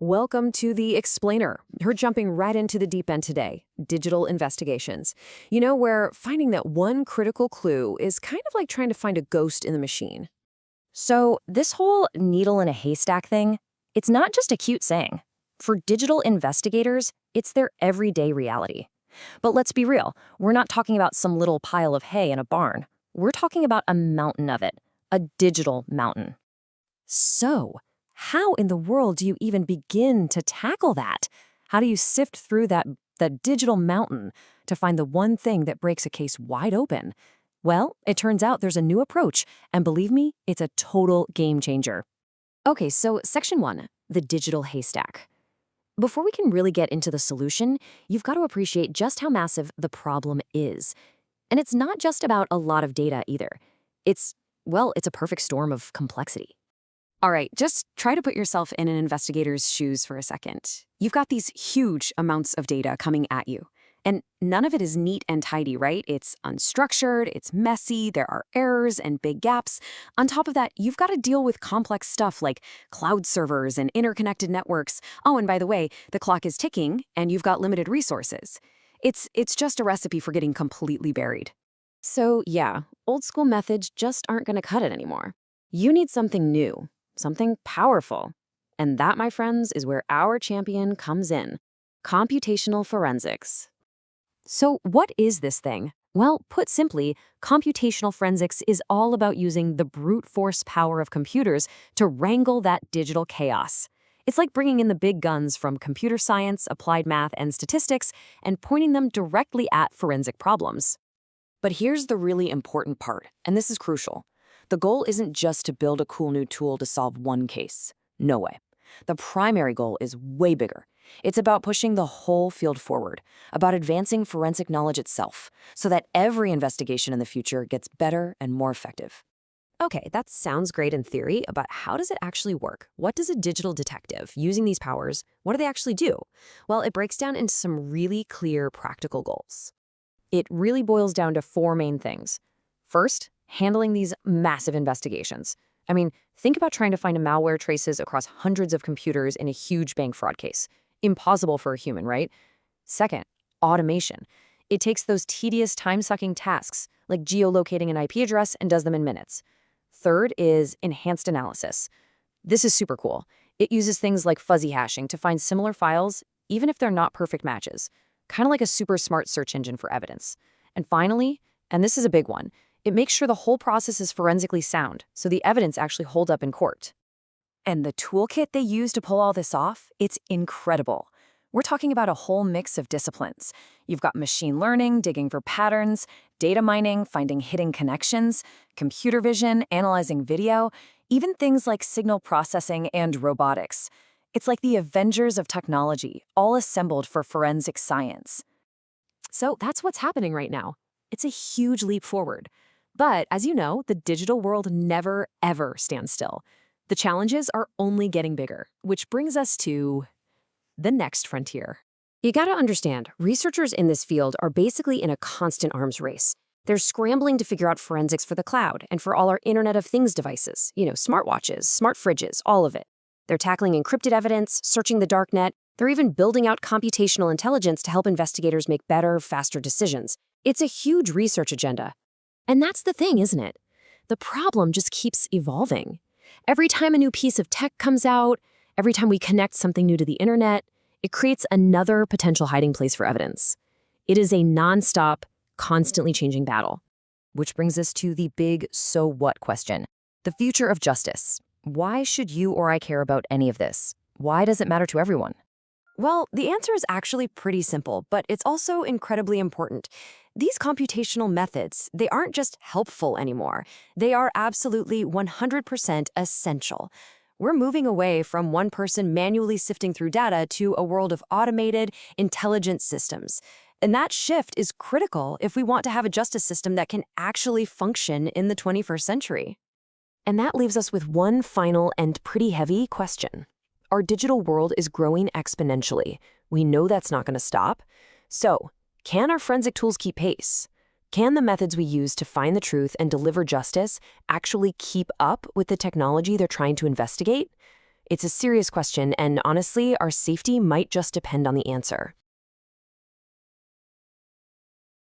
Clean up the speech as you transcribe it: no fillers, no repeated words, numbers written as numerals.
Welcome to the Explainer. We're jumping right into the deep end today, digital investigations. Where finding that one critical clue is kind of like trying to find a ghost in the machine. So this whole needle in a haystack thing, it's not just a cute saying. For digital investigators, it's their everyday reality. But let's be real, we're not talking about some little pile of hay in a barn. We're talking about a mountain of it, a digital mountain. So, how in the world do you even begin to tackle that? How do you sift through that digital mountain to find the one thing that breaks a case wide open? Well, it turns out there's a new approach, and believe me, it's a total game changer. Okay, so Section 1, the digital haystack. Before we can really get into the solution, you've got to appreciate just how massive the problem is. And it's not just about a lot of data either. It's a perfect storm of complexity. All right, just try to put yourself in an investigator's shoes for a second. You've got these huge amounts of data coming at you. And none of it is neat and tidy, right? It's unstructured, it's messy, there are errors and big gaps. On top of that, you've got to deal with complex stuff like cloud servers and interconnected networks. Oh, and by the way, the clock is ticking and you've got limited resources. It's just a recipe for getting completely buried. So yeah, old school methods just aren't going to cut it anymore. You need something new, something powerful. And that, my friends, is where our champion comes in: computational forensics. So what is this thing? Well, put simply, computational forensics is all about using the brute force power of computers to wrangle that digital chaos. It's like bringing in the big guns from computer science, applied math, and statistics and pointing them directly at forensic problems. But here's the really important part, and this is crucial. The goal isn't just to build a cool new tool to solve one case. No way. The primary goal is way bigger. It's about pushing the whole field forward, about advancing forensic knowledge itself, so that every investigation in the future gets better and more effective. Okay, that sounds great in theory, but how does it actually work? What does a digital detective, using these powers, what do they actually do? Well, it breaks down into some really clear practical goals. It really boils down to four main things. First, handling these massive investigations. I mean, think about trying to find malware traces across hundreds of computers in a huge bank fraud case. Impossible for a human, right? Second, automation. It takes those tedious, time-sucking tasks, like geolocating an IP address, and does them in minutes. Third is enhanced analysis. This is super cool. It uses things like fuzzy hashing to find similar files, even if they're not perfect matches. Kind of like a super smart search engine for evidence. And finally, and this is a big one, it makes sure the whole process is forensically sound, so the evidence actually holds up in court. And the toolkit they use to pull all this off, it's incredible. We're talking about a whole mix of disciplines. You've got machine learning, digging for patterns, data mining, finding hidden connections, computer vision, analyzing video, even things like signal processing and robotics. It's like the Avengers of technology, all assembled for forensic science. So that's what's happening right now. It's a huge leap forward. But as you know, the digital world never, ever stands still. The challenges are only getting bigger, which brings us to the next frontier. You gotta understand, researchers in this field are basically in a constant arms race. They're scrambling to figure out forensics for the cloud and for all our Internet of Things devices, smartwatches, smart fridges, all of it. They're tackling encrypted evidence, searching the darknet. They're even building out computational intelligence to help investigators make better, faster decisions. It's a huge research agenda. And that's the thing, isn't it? The problem just keeps evolving. Every time a new piece of tech comes out, every time we connect something new to the internet, it creates another potential hiding place for evidence. It is a nonstop, constantly changing battle. Which brings us to the big so what question. The future of justice. Why should you or I care about any of this? Why does it matter to everyone? Well, the answer is actually pretty simple, but it's also incredibly important. These computational methods, they aren't just helpful anymore. They are absolutely 100% essential. We're moving away from one person manually sifting through data to a world of automated, intelligent systems. And that shift is critical if we want to have a justice system that can actually function in the 21st century. And that leaves us with one final and pretty heavy question. Our digital world is growing exponentially. We know that's not going to stop. So, can our forensic tools keep pace? Can the methods we use to find the truth and deliver justice actually keep up with the technology they're trying to investigate? It's a serious question, and honestly, our safety might just depend on the answer.